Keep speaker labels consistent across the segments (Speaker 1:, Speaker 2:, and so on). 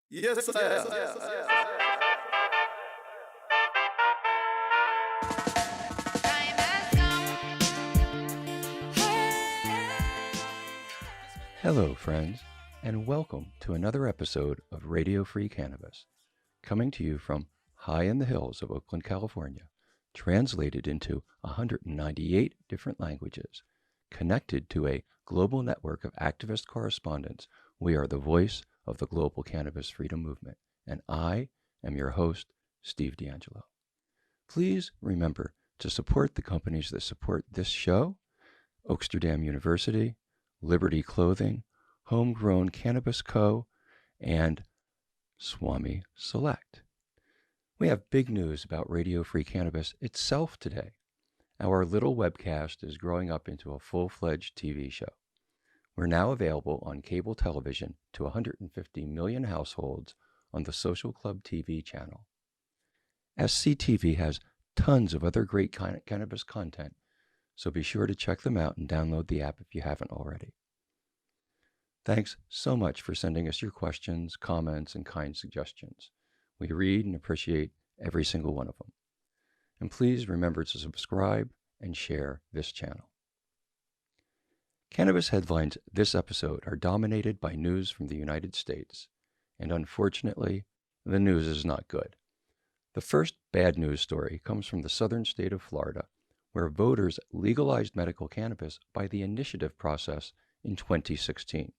Speaker 1: Yes, sir.
Speaker 2: Hello, friends, and welcome to another episode of Radio Free Cannabis, coming to you from high in the hills of Oakland, California, translated into 198 different languages, connected to a global network of activist correspondents. We are the voice of the global cannabis freedom movement, and I am your host, Steve DeAngelo. Please remember to support the companies that support this show: Oaksterdam University, Liberty Clothing, Homegrown Cannabis Co., and Swami Select. We have big news about Radio Free Cannabis itself today. Our little webcast is growing up into a full-fledged TV show. We're now available on cable television to 150 million households on the Social Club TV channel. SCTV has tons of other great cannabis content, so be sure to check them out and download the app if you haven't already. Thanks so much for sending us your questions, comments, and kind suggestions. We read and appreciate every single one of them. And please remember to subscribe and share this channel. Cannabis headlines this episode are dominated by news from the United States, and unfortunately, the news is not good. The first bad news story comes from the southern state of Florida, where voters legalized medical cannabis by the initiative process in 2016.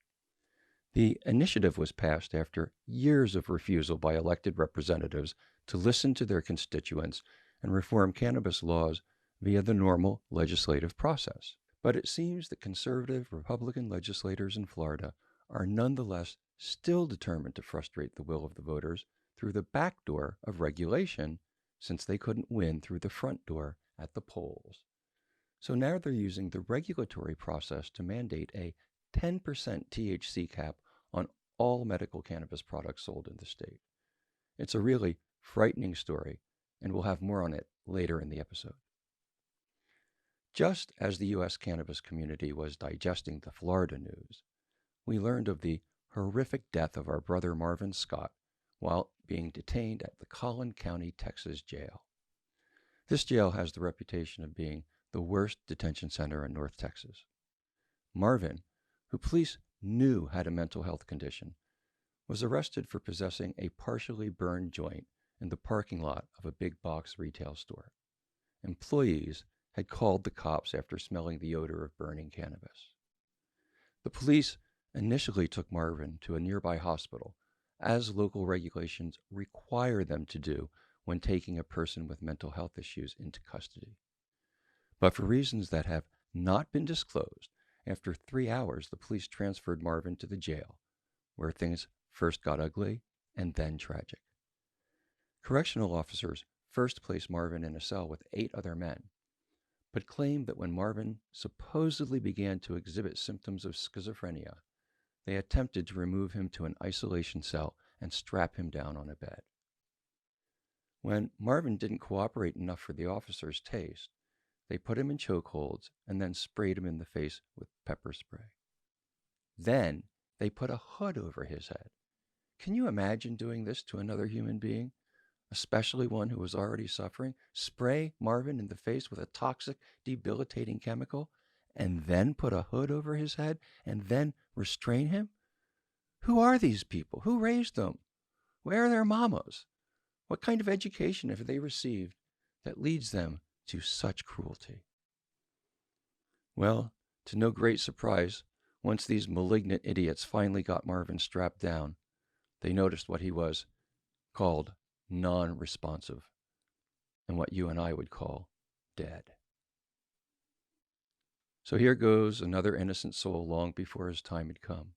Speaker 2: The initiative was passed after years of refusal by elected representatives to listen to their constituents and reform cannabis laws via the normal legislative process. But it seems that conservative Republican legislators in Florida are nonetheless still determined to frustrate the will of the voters through the back door of regulation, since they couldn't win through the front door at the polls. So now they're using the regulatory process to mandate a 10% THC cap on all medical cannabis products sold in the state. It's a really frightening story, and we'll have more on it later in the episode. Just as the U.S. cannabis community was digesting the Florida news, we learned of the horrific death of our brother Marvin Scott while being detained at the Collin County, Texas jail. This jail has the reputation of being the worst detention center in North Texas. Marvin, who police knew had a mental health condition, was arrested for possessing a partially burned joint in the parking lot of a big box retail store. Employees had called the cops after smelling the odor of burning cannabis. The police initially took Marvin to a nearby hospital, as local regulations require them to do when taking a person with mental health issues into custody. But for reasons that have not been disclosed, after 3 hours, the police transferred Marvin to the jail, where things first got ugly and then tragic. Correctional officers first placed Marvin in a cell with 8 other men, but claimed that when Marvin supposedly began to exhibit symptoms of schizophrenia, they attempted to remove him to an isolation cell and strap him down on a bed. When Marvin didn't cooperate enough for the officers' taste, they put him in chokeholds and then sprayed him in the face with pepper spray. Then they put a hood over his head. Can you imagine doing this to another human being, especially one who was already suffering? Spray Marvin in the face with a toxic, debilitating chemical, and then put a hood over his head, and then restrain him? Who are these people? Who raised them? Where are their mamas? What kind of education have they received that leads them to such cruelty? Well, to no great surprise, once these malignant idiots finally got Marvin strapped down, they noticed what he was called non-responsive, and what you and I would call dead. So here goes another innocent soul long before his time had come.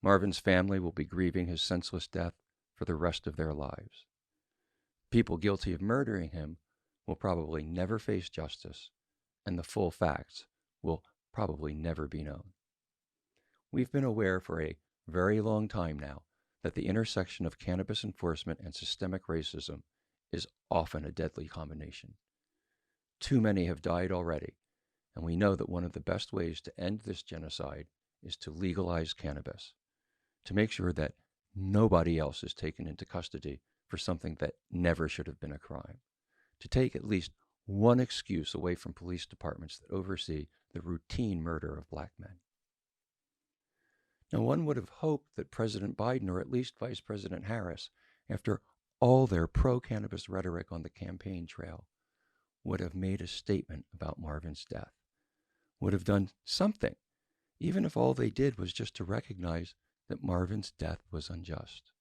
Speaker 2: Marvin's family will be grieving his senseless death for the rest of their lives. People guilty of murdering him will probably never face justice, and the full facts will probably never be known. We've been aware for a very long time now that the intersection of cannabis enforcement and systemic racism is often a deadly combination. Too many have died already, and we know that one of the best ways to end this genocide is to legalize cannabis, to make sure that nobody else is taken into custody for something that never should have been a crime. To take at least one excuse away from police departments that oversee the routine murder of black men. Now, one would have hoped that President Biden, or at least Vice President Harris, after all their pro-cannabis rhetoric on the campaign trail, would have made a statement about Marvin's death, would have done something, even if all they did was just to recognize that Marvin's death was unjust.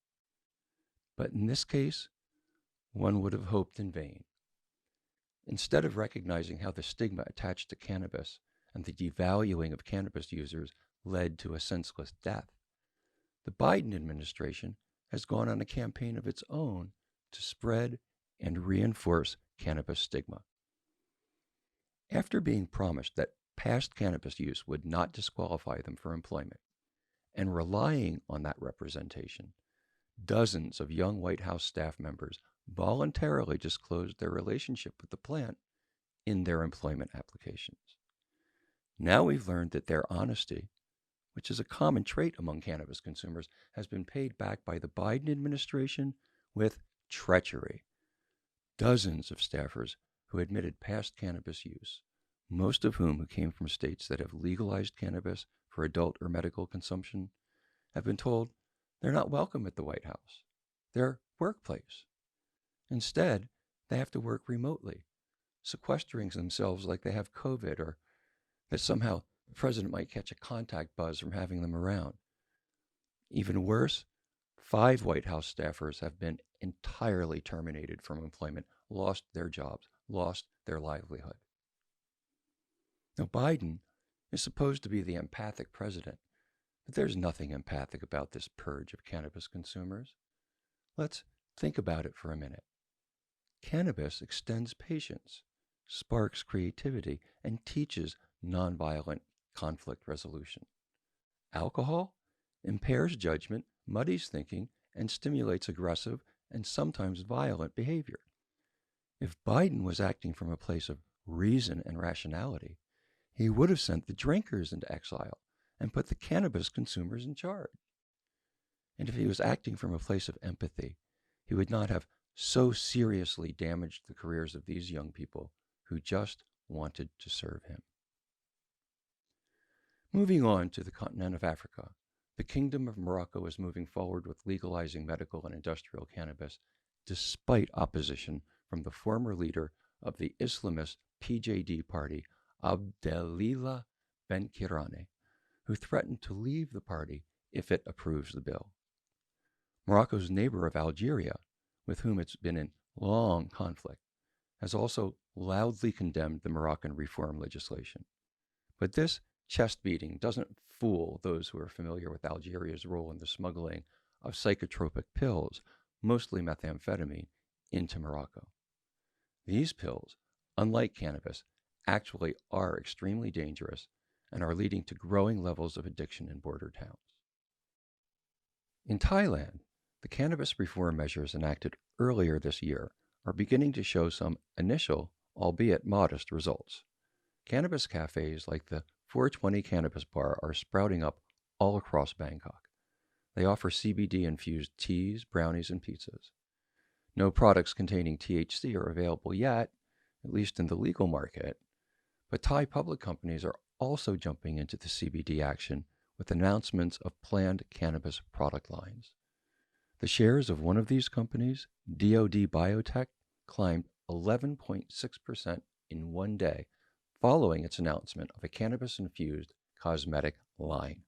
Speaker 2: But in this case, one would have hoped in vain. Instead of recognizing how the stigma attached to cannabis and the devaluing of cannabis users led to a senseless death, the Biden administration has gone on a campaign of its own to spread and reinforce cannabis stigma. After being promised that past cannabis use would not disqualify them for employment, and relying on that representation, dozens of young White House staff members voluntarily disclosed their relationship with the plant in their employment applications. Now we've learned that their honesty, which is a common trait among cannabis consumers, has been paid back by the Biden administration with treachery. Dozens of staffers who admitted past cannabis use, most of whom came from states that have legalized cannabis for adult or medical consumption, have been told they're not welcome at the White House, their workplace. Instead, they have to work remotely, sequestering themselves like they have COVID, or that somehow the president might catch a contact buzz from having them around. Even worse, 5 White House staffers have been entirely terminated from employment, lost their jobs, lost their livelihood. Now, Biden is supposed to be the empathic president, but there's nothing empathic about this purge of cannabis consumers. Let's think about it for a minute. Cannabis extends patience, sparks creativity, and teaches nonviolent conflict resolution. Alcohol impairs judgment, muddies thinking, and stimulates aggressive and sometimes violent behavior. If Biden was acting from a place of reason and rationality, he would have sent the drinkers into exile and put the cannabis consumers in charge. And if he was acting from a place of empathy, he would not have so seriously damaged the careers of these young people who just wanted to serve him. Moving on to the continent of Africa, the Kingdom of Morocco is moving forward with legalizing medical and industrial cannabis despite opposition from the former leader of the Islamist PJD party, Abdelila Benkirane, who threatened to leave the party if it approves the bill. Morocco's neighbor of Algeria, with whom it's been in long conflict, has also loudly condemned the Moroccan reform legislation. But this chest beating doesn't fool those who are familiar with Algeria's role in the smuggling of psychotropic pills, mostly methamphetamine, into Morocco. These pills, unlike cannabis, actually are extremely dangerous and are leading to growing levels of addiction in border towns. In Thailand, the cannabis reform measures enacted earlier this year are beginning to show some initial, albeit modest, results. Cannabis cafes like the 420 Cannabis Bar are sprouting up all across Bangkok. They offer CBD-infused teas, brownies, and pizzas. No products containing THC are available yet, at least in the legal market, but Thai public companies are also jumping into the CBD action with announcements of planned cannabis product lines. The shares of one of these companies, DoD Biotech, climbed 11.6% in one day following its announcement of a cannabis-infused cosmetic line.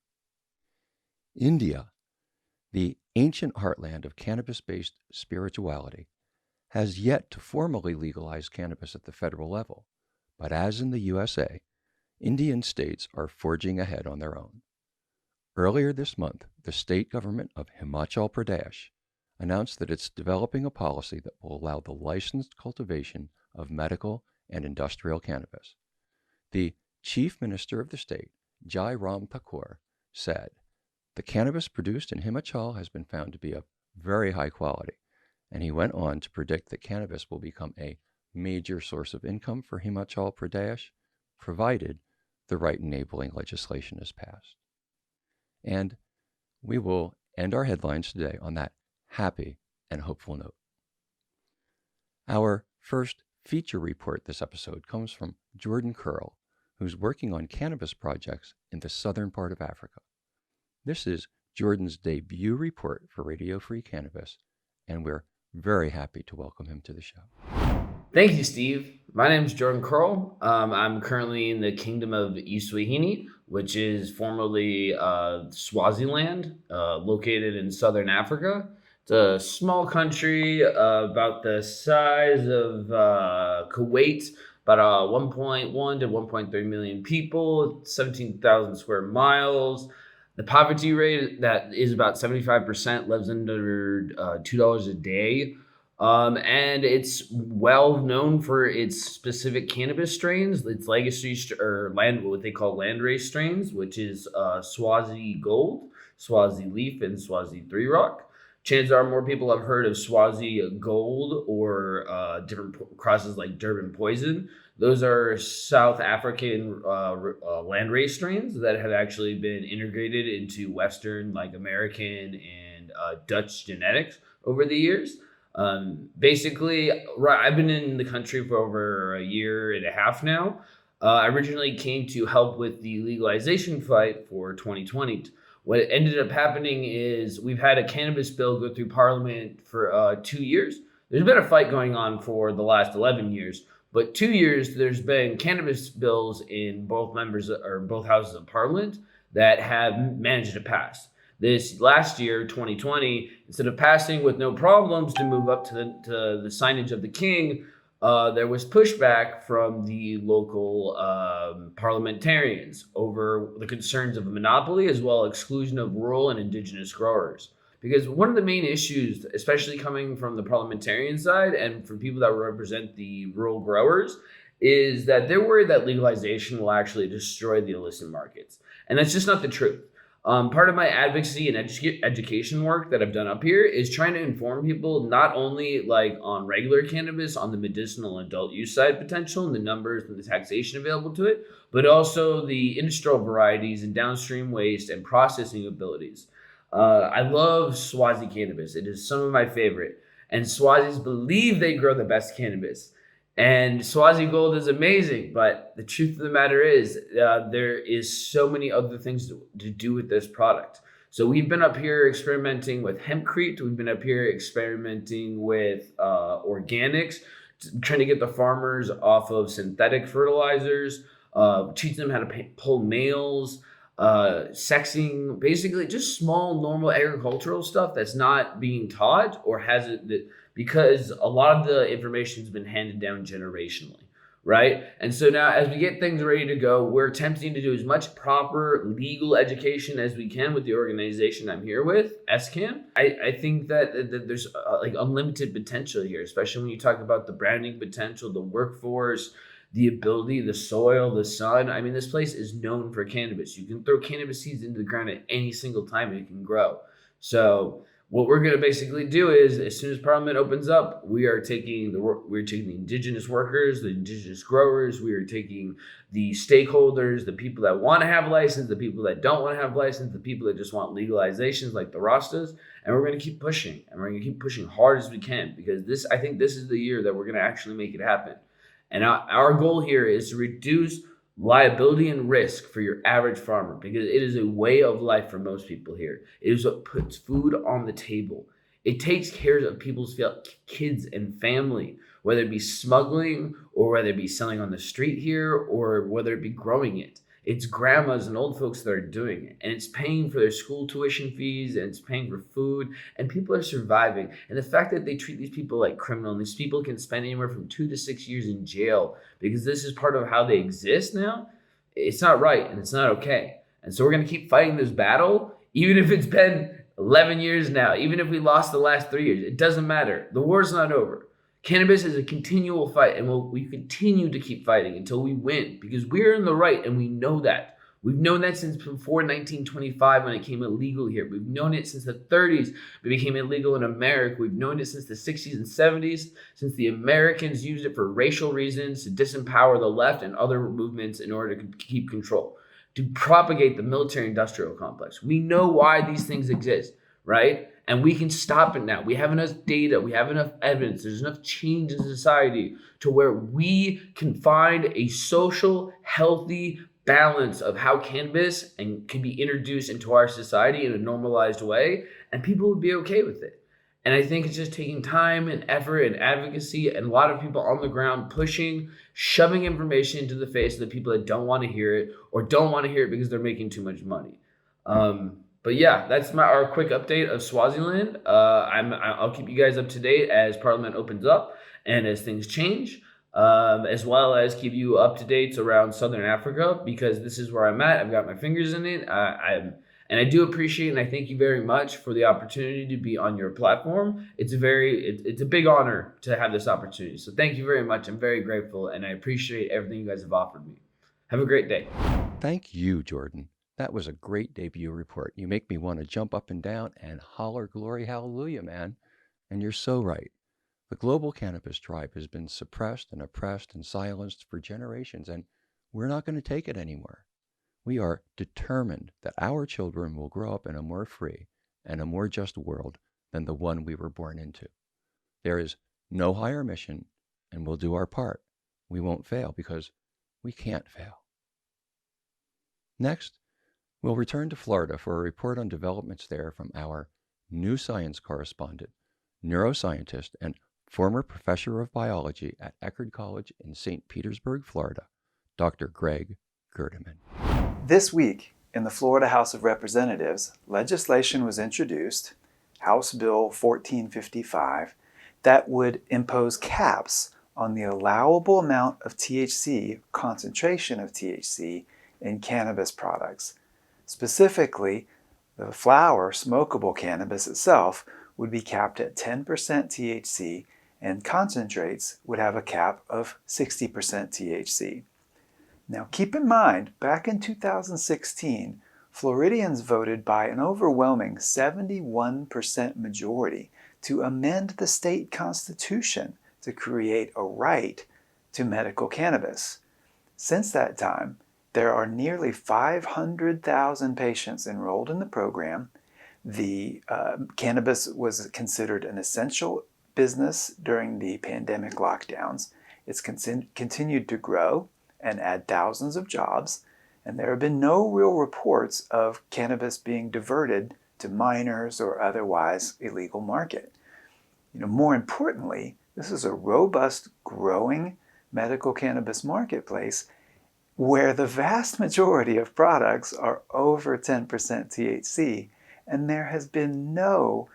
Speaker 2: India, the ancient heartland of cannabis-based spirituality, has yet to formally legalize cannabis at the federal level, but as in the USA, Indian states are forging ahead on their own. Earlier this month, the state government of Himachal Pradesh announced that it's developing a policy that will allow the licensed cultivation of medical and industrial cannabis. The chief minister of the state, Jai Ram Thakur, said, "The cannabis produced in Himachal has been found to be of very high quality," and he went on to predict that cannabis will become a major source of income for Himachal Pradesh, provided the right enabling legislation is passed. And we will end our headlines today on that happy and hopeful note. Our first feature report this episode comes from Jordan Curl, who's working on cannabis projects in the southern part of Africa. This is Jordan's debut report for Radio Free Cannabis, and we're very happy to welcome him to the show.
Speaker 3: Thank you, Steve. My name is Jordan Curl. I'm currently in the Kingdom of Eswatini, which is formerly Swaziland, located in southern Africa. It's a small country about the size of Kuwait, about 1.1 to 1.3 million people, 17,000 square miles. The poverty rate that is about 75%, lives under $2 a day. And it's well known for its specific cannabis strains, its legacy or what they call landrace strains, which is Swazi Gold, Swazi Leaf, and Swazi 3 Rock. Chances are more people have heard of Swazi Gold or different crosses like Durban Poison. Those are South African landrace strains that have actually been integrated into Western, like American and Dutch genetics over the years. Basically, I've been in the country for over a year and a half now. I originally came to help with the legalization fight for 2020. What ended up happening is we've had a cannabis bill go through Parliament for 2 years. There's been a fight going on for the last 11 years, but 2 years there's been cannabis bills in both houses of Parliament that have managed to pass. This last year, 2020, instead of passing with no problems to move up to the signage of the king, there was pushback from the local parliamentarians over the concerns of a monopoly as well as exclusion of rural and indigenous growers. Because one of the main issues, especially coming from the parliamentarian side and from people that represent the rural growers, is that they're worried that legalization will actually destroy the illicit markets. And that's just not the truth. Part of my advocacy and education work that I've done up here is trying to inform people not only like on regular cannabis, on the medicinal and adult use side potential and the numbers and the taxation available to it, but also the industrial varieties and downstream waste and processing abilities. I love Swazi cannabis. It is some of my favorite. And Swazis believe they grow the best cannabis. And Swazi Gold is amazing, but the truth of the matter is there is so many other things to do with this product. So we've been up here experimenting with hempcrete. We've been up here experimenting with organics, trying to get the farmers off of synthetic fertilizers, teaching them how to pull males, sexing, basically just small, normal agricultural stuff that's not being taught or hasn't, because a lot of the information has been handed down generationally, right? And so now as we get things ready to go, we're attempting to do as much proper legal education as we can with the organization I'm here with, SCAN. I think that there's like unlimited potential here, especially when you talk about the branding potential, the workforce, the ability, the soil, the sun. I mean, this place is known for cannabis. You can throw cannabis seeds into the ground at any single time and it can grow. So what we're going to basically do is, as soon as Parliament opens up, we're taking the indigenous workers, the indigenous growers, we are taking the stakeholders, the people that want to have license, the people that don't want to have license, the people that just want legalizations like the Rastas, and we're going to keep pushing, and we're going to keep pushing hard as we can, because I think this is the year that we're going to actually make it happen. And our goal here is to reduce liability and risk for your average farmer, because it is a way of life for most people here. It is what puts food on the table. It takes care of people's kids and family, whether it be smuggling or whether it be selling on the street here or whether it be growing it. It's grandmas and old folks that are doing it, and it's paying for their school tuition fees, and it's paying for food, and people are surviving. And the fact that they treat these people like criminals, and these people can spend anywhere from 2 to 6 years in jail because this is part of how they exist now, it's not right and it's not okay. And so we're going to keep fighting this battle, even if it's been 11 years now, even if we lost the last 3 years. It doesn't matter. The war's not over. Cannabis is a continual fight, and we continue to keep fighting until we win, because we're in the right, and we know that. We've known that since before 1925 when it became illegal here. We've known it since the 30s when it became illegal in America. We've known it since the 60s and 70s, since the Americans used it for racial reasons, to disempower the left and other movements in order to keep control, to propagate the military-industrial complex. We know why these things exist. right? And we can stop it now. We have enough data, we have enough evidence, there's enough change in society to where we can find a social, healthy balance of how cannabis can be introduced into our society in a normalized way, and people would be okay with it. And I think it's just taking time and effort and advocacy and a lot of people on the ground pushing, shoving information into the face of the people that don't want to hear it or don't want to hear it because they're making too much money. But yeah, that's our quick update of Swaziland. I'll keep you guys up to date as Parliament opens up and as things change, as well as keep you up to dates around Southern Africa because this is where I'm at. I've got my fingers in it. And I do appreciate and I thank you very much for the opportunity to be on your platform. It's a big honor to have this opportunity. So thank you very much. I'm very grateful and I appreciate everything you guys have offered me. Have a great day.
Speaker 2: Thank you, Jordan. That was a great debut report. You make me want to jump up and down and holler glory hallelujah, man. And you're so right. The global cannabis tribe has been suppressed and oppressed and silenced for generations, and we're not going to take it anymore. We are determined that our children will grow up in a more free and a more just world than the one we were born into. There is no higher mission, and we'll do our part. We won't fail because we can't fail. Next, we'll return to Florida for a report on developments there from our new science correspondent, neuroscientist, and former professor of biology at Eckerd College in St. Petersburg, Florida, Dr. Greg Gerdeman.
Speaker 1: This week, in the Florida House of Representatives, legislation was introduced, House Bill 1455, that would impose caps on the allowable amount of THC, concentration of THC, in cannabis products. Specifically, the flower, smokable cannabis itself, would be capped at 10% THC, and concentrates would have a cap of 60% THC. Now keep in mind, back in 2016, Floridians voted by an overwhelming 71% majority to amend the state constitution to create a right to medical cannabis. Since that time, there are nearly 500,000 patients enrolled in the program. The cannabis was considered an essential business during the pandemic lockdowns. It's continued to grow and add thousands of jobs, and there have been no real reports of cannabis being diverted to minors or otherwise illegal market. More importantly, this is a robust, growing medical cannabis marketplace where the vast majority of products are over 10% THC, and there has been no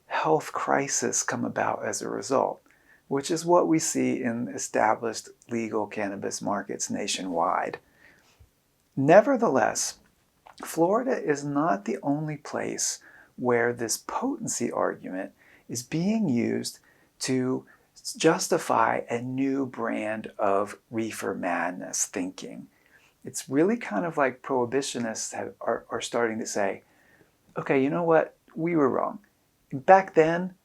Speaker 1: health crisis come about as a result, which is what we see in established legal cannabis markets nationwide. Nevertheless, Florida is not the only place where this potency argument is being used to justify a new brand of reefer madness thinking. It's really kind of like prohibitionists are starting to say, okay, you know what? We were wrong. Back then,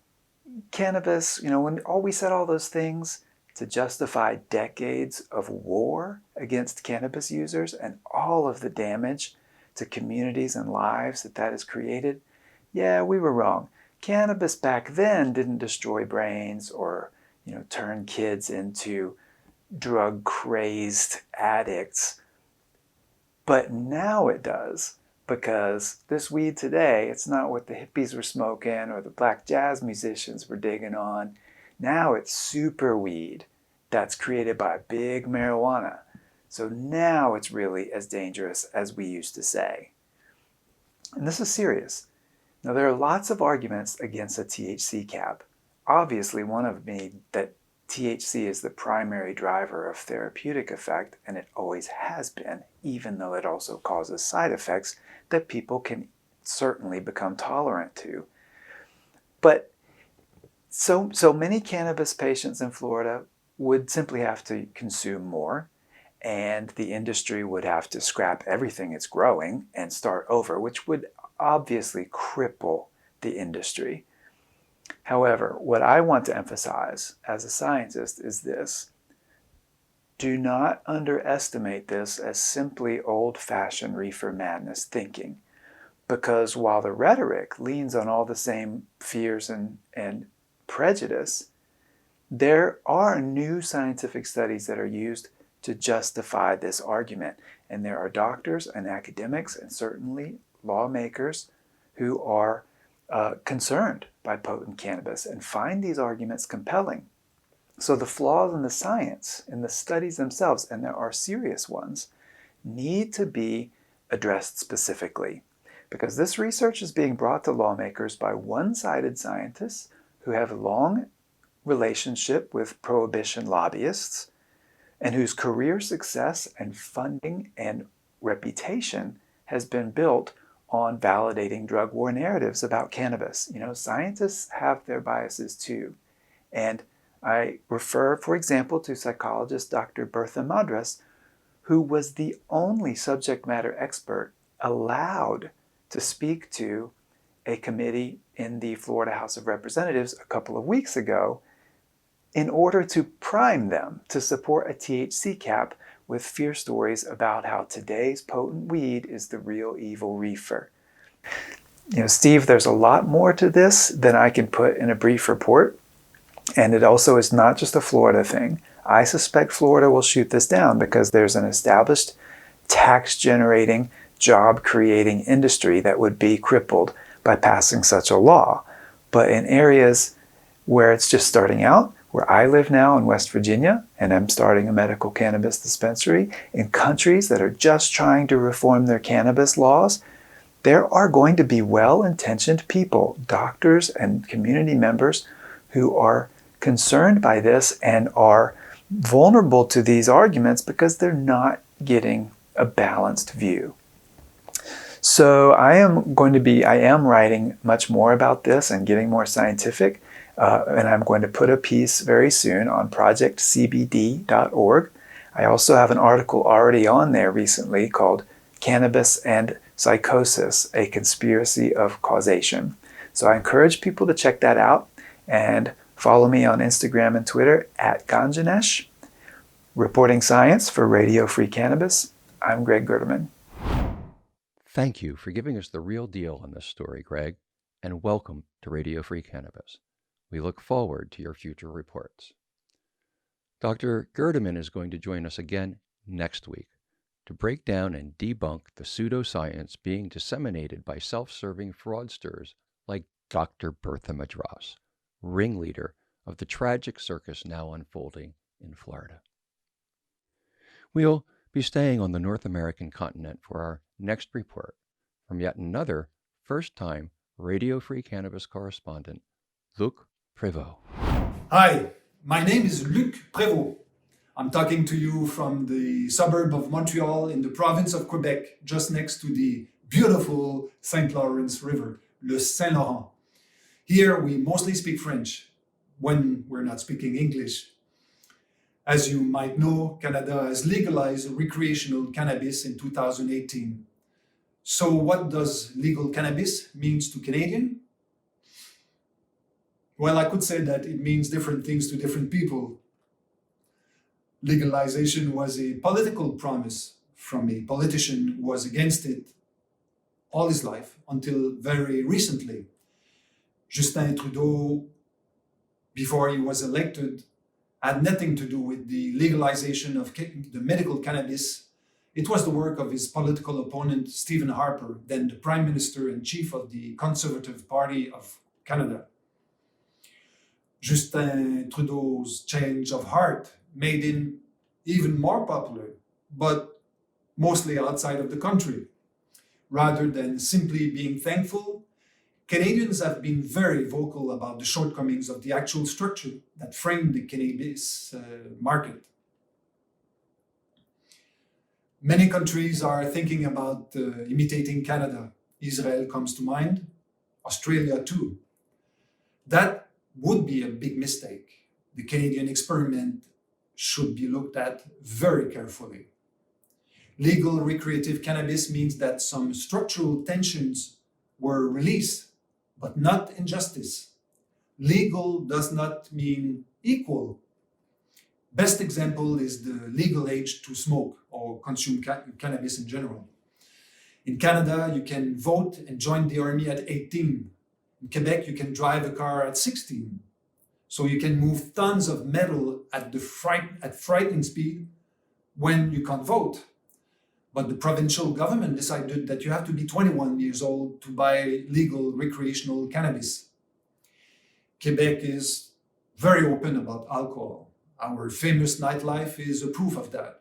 Speaker 1: cannabis, when we said all those things to justify decades of war against cannabis users and all of the damage to communities and lives that has created, yeah, we were wrong. Cannabis back then didn't destroy brains or, turn kids into drug-crazed addicts. But now it does, because this weed today, it's not what the hippies were smoking or the black jazz musicians were digging on. Now it's super weed that's created by big marijuana. So now it's really as dangerous as we used to say. And this is serious. Now there are lots of arguments against a THC cap. Obviously one of them being that THC is the primary driver of therapeutic effect, and it always has been, even though it also causes side effects that people can certainly become tolerant to. But so many cannabis patients in Florida would simply have to consume more, and the industry would have to scrap everything it's growing and start over, which would obviously cripple the industry. However, what I want to emphasize as a scientist is this. Do not underestimate this as simply old-fashioned reefer madness thinking. because while the rhetoric leans on all the same fears and prejudice, there are new scientific studies that are used to justify this argument. And there are doctors and academics and certainly lawmakers who are concerned by potent cannabis and find these arguments compelling. So the flaws in the science, in the studies themselves, and there are serious ones, need to be addressed specifically. Because this research is being brought to lawmakers by one-sided scientists who have a long relationship with prohibition lobbyists and whose career success and funding and reputation has been built on validating drug war narratives about cannabis. You know, scientists have their biases too. And I refer, for example, to psychologist Dr. Bertha Madras, who was the only subject matter expert allowed to speak to a committee in the Florida House of Representatives a couple of weeks ago in order to prime them to support a THC cap with fear stories about how today's potent weed is the real evil reefer. You know, Steve, there's a lot more to this than I can put in a brief report. And it also is not just a Florida thing. I suspect Florida will shoot this down because there's an established tax-generating, job-creating industry that would be crippled by passing such a law. But in areas where it's just starting out, where I live now in West Virginia, and I'm starting a medical cannabis dispensary, in countries that are just trying to reform their cannabis laws, there are going to be well-intentioned people, doctors and community members, who are concerned by this and are vulnerable to these arguments because they're not getting a balanced view. So I am writing much more about this and getting more scientific. And I'm going to put a piece very soon on projectcbd.org. I also have an article already on there recently called Cannabis and Psychosis, a Conspiracy of Causation. So I encourage people to check that out and follow me on Instagram and Twitter at Ganjanesh. Reporting science for Radio Free Cannabis, I'm Greg Gerdeman.
Speaker 2: Thank you for giving us the real deal on this story, Greg, and welcome to Radio Free Cannabis. We look forward to your future reports. Dr. Gerdeman is going to join us again next week to break down and debunk the pseudoscience being disseminated by self-serving fraudsters like Dr. Bertha Madras, ringleader of the tragic circus now unfolding in Florida. We'll be staying on the North American continent for our next report from yet another first-time Radio Free Cannabis correspondent, Luc Prévost.
Speaker 4: Hi, my name is Luc Prévost. I'm talking to you from the suburb of Montreal in the province of Quebec, just next to the beautiful St. Lawrence River, le Saint Laurent. Here we mostly speak French when we're not speaking English. As you might know, Canada has legalized recreational cannabis in 2018. So what does legal cannabis means to Canadians? Well, I could say that it means different things to different people. Legalization was a political promise from a politician who was against it all his life until very recently. Justin Trudeau, before he was elected, had nothing to do with the legalization of the medical cannabis. It was the work of his political opponent, Stephen Harper, then the Prime Minister and Chief of the Conservative Party of Canada. Justin Trudeau's change of heart made him even more popular, but mostly outside of the country. Rather than simply being thankful, Canadians have been very vocal about the shortcomings of the actual structure that framed the cannabis market. Many countries are thinking about imitating Canada. Israel comes to mind, Australia too. That would be a big mistake. The Canadian experiment should be looked at very carefully. Legal recreative cannabis means that some structural tensions were released, but not injustice. Legal does not mean equal. Best example is the legal age to smoke or consume cannabis in general. In Canada, you can vote and join the army at 18. In Quebec, you can drive a car at 16. So you can move tons of metal at frightening speed when you can't vote. But the provincial government decided that you have to be 21 years old to buy legal recreational cannabis. Quebec is very open about alcohol. Our famous nightlife is a proof of that.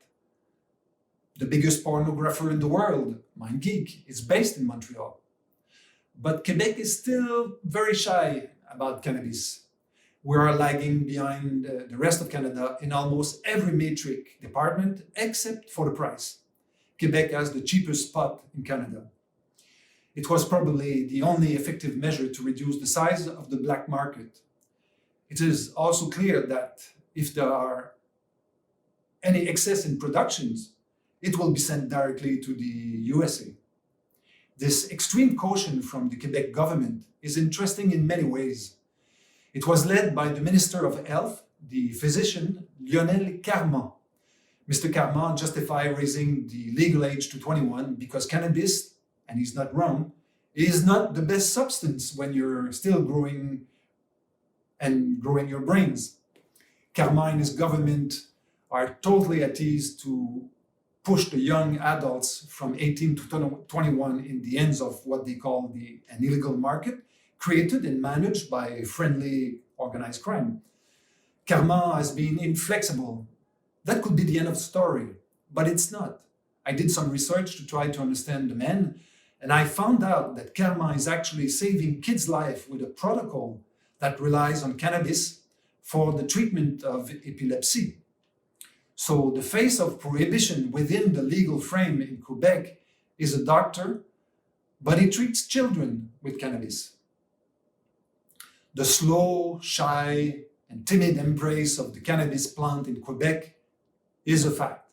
Speaker 4: The biggest pornographer in the world, MindGeek, is based in Montreal. But Quebec is still very shy about cannabis. We are lagging behind the rest of Canada in almost every metric department except for the price. Quebec has the cheapest pot in Canada. It was probably the only effective measure to reduce the size of the black market. It is also clear that if there are any excess in productions, it will be sent directly to the USA. This extreme caution from the Quebec government is interesting in many ways. It was led by the Minister of Health, the physician Lionel Carman. Mr. Carman justified raising the legal age to 21 because cannabis, and he's not wrong, is not the best substance when you're still growing your brains. Carman and his government are totally at ease to push the young adults from 18 to 21 in the hands of what they call an illegal market, created and managed by friendly organized crime. Carman has been inflexible. That could be the end of the story, but it's not. I did some research to try to understand the man, and I found out that Carman is actually saving kids' life with a protocol that relies on cannabis for the treatment of epilepsy. So the face of prohibition within the legal frame in Quebec is a doctor, but he treats children with cannabis. The slow, shy, and timid embrace of the cannabis plant in Quebec is a fact.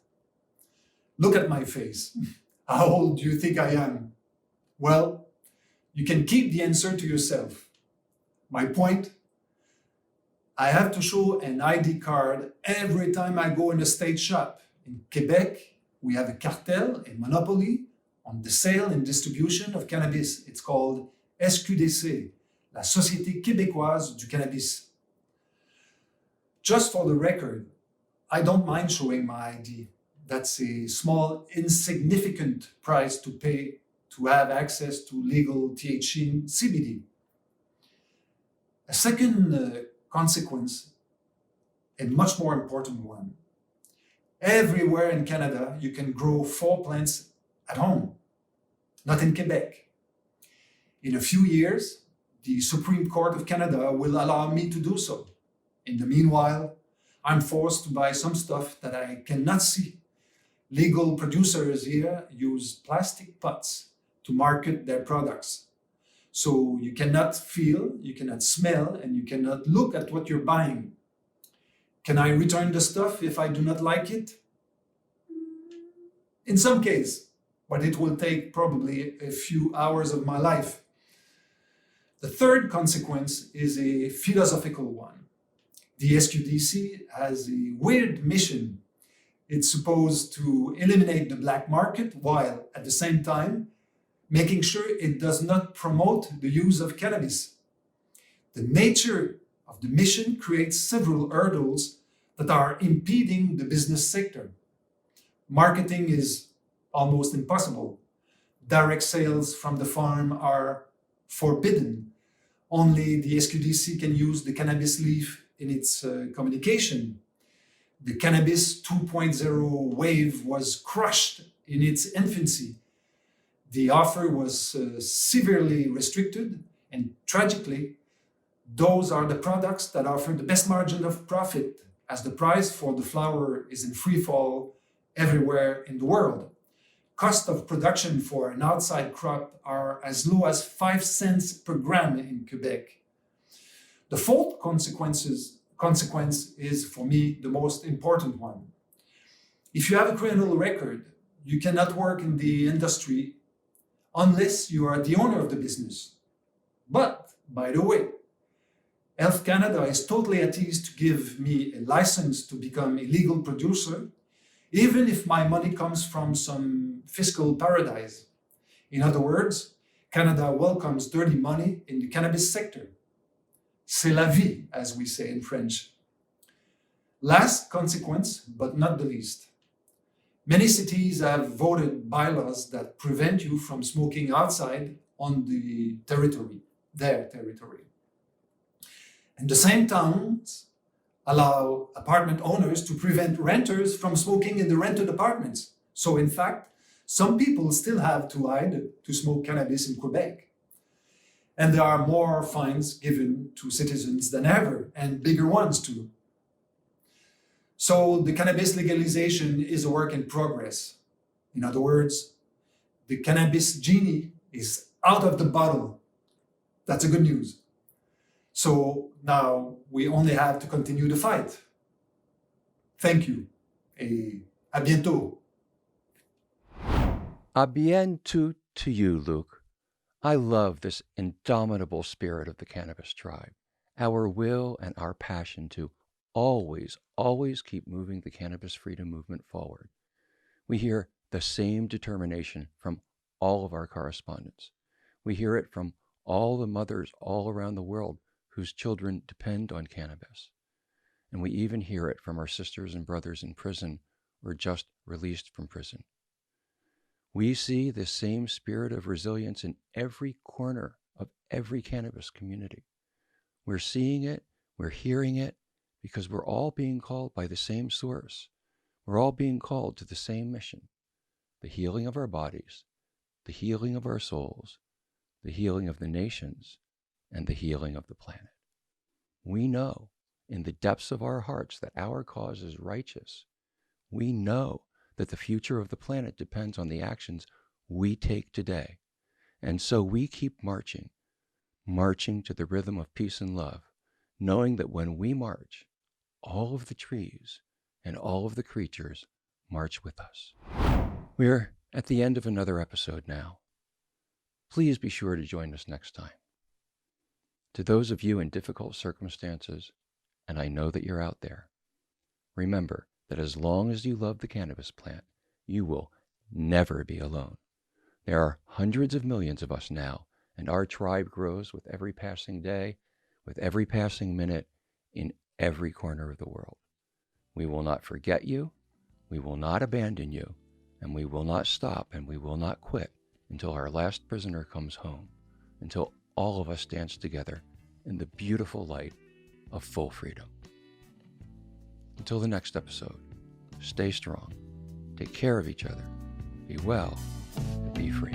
Speaker 4: Look at my face. How old do you think I am? Well, you can keep the answer to yourself. My point? I have to show an ID card every time I go in a state shop. In Quebec, we have a cartel, a monopoly, on the sale and distribution of cannabis. It's called SQDC, la Société Québécoise du Cannabis. Just for the record, I don't mind showing my ID. That's a small, insignificant price to pay to have access to legal THC and CBD. A second consequence, a much more important one. Everywhere in Canada, you can grow 4 plants at home, not in Quebec. In a few years, the Supreme Court of Canada will allow me to do so. In the meanwhile, I'm forced to buy some stuff that I cannot see. Legal producers here use plastic pots to market their products. So you cannot feel, you cannot smell, and you cannot look at what you're buying. Can I return the stuff if I do not like it? In some case, but it will take probably a few hours of my life. The third consequence is a philosophical one. The SQDC has a weird mission. It's supposed to eliminate the black market while at the same time making sure it does not promote the use of cannabis. The nature of the mission creates several hurdles that are impeding the business sector. Marketing is almost impossible. Direct sales from the farm are forbidden. Only the SQDC can use the cannabis leaf in its communication. The Cannabis 2.0 wave was crushed in its infancy. The offer was severely restricted, and tragically, those are the products that offer the best margin of profit, as the price for the flower is in free fall everywhere in the world. Cost of production for an outside crop are as low as 5 cents per gram in Quebec. The fourth consequence is, for me, the most important one. If you have a criminal record, you cannot work in the industry unless you are the owner of the business. But, by the way, Health Canada is totally at ease to give me a license to become a legal producer, even if my money comes from some fiscal paradise. In other words, Canada welcomes dirty money in the cannabis sector. C'est la vie, as we say in French. Last consequence, but not the least. Many cities have voted bylaws that prevent you from smoking outside on the territory, their territory. And the same towns allow apartment owners to prevent renters from smoking in the rented apartments. So in fact, some people still have to hide to smoke cannabis in Quebec. And there are more fines given to citizens than ever, and bigger ones too. So the cannabis legalization is a work in progress. In other words, the cannabis genie is out of the bottle. That's a good news. So now we only have to continue the fight. Thank you. Et à bientôt.
Speaker 2: A bientôt to you, Luc. I love this indomitable spirit of the cannabis tribe, our will and our passion to always keep moving the cannabis freedom movement forward. We hear the same determination from all of our correspondents. We hear it from all the mothers all around the world whose children depend on cannabis. And we even hear it from our sisters and brothers in prison or just released from prison. We see the same spirit of resilience in every corner of every cannabis community. We're seeing it, we're hearing it, because we're all being called by the same source. We're all being called to the same mission: the healing of our bodies, the healing of our souls, the healing of the nations, and the healing of the planet. We know in the depths of our hearts that our cause is righteous. We know that the future of the planet depends on the actions we take today. And so we keep marching to the rhythm of peace and love, knowing that when we march, all of the trees and all of the creatures march with us. We're at the end of another episode now. Please be sure to join us next time. To those of you in difficult circumstances, and I know that you're out there, remember that as long as you love the cannabis plant, you will never be alone. There are hundreds of millions of us now, and our tribe grows with every passing day, with every passing minute, in every corner of the world. We will not forget you, we will not abandon you, and we will not stop and we will not quit until our last prisoner comes home, until all of us dance together in the beautiful light of full freedom. Until the next episode, stay strong, take care of each other, be well, and be free.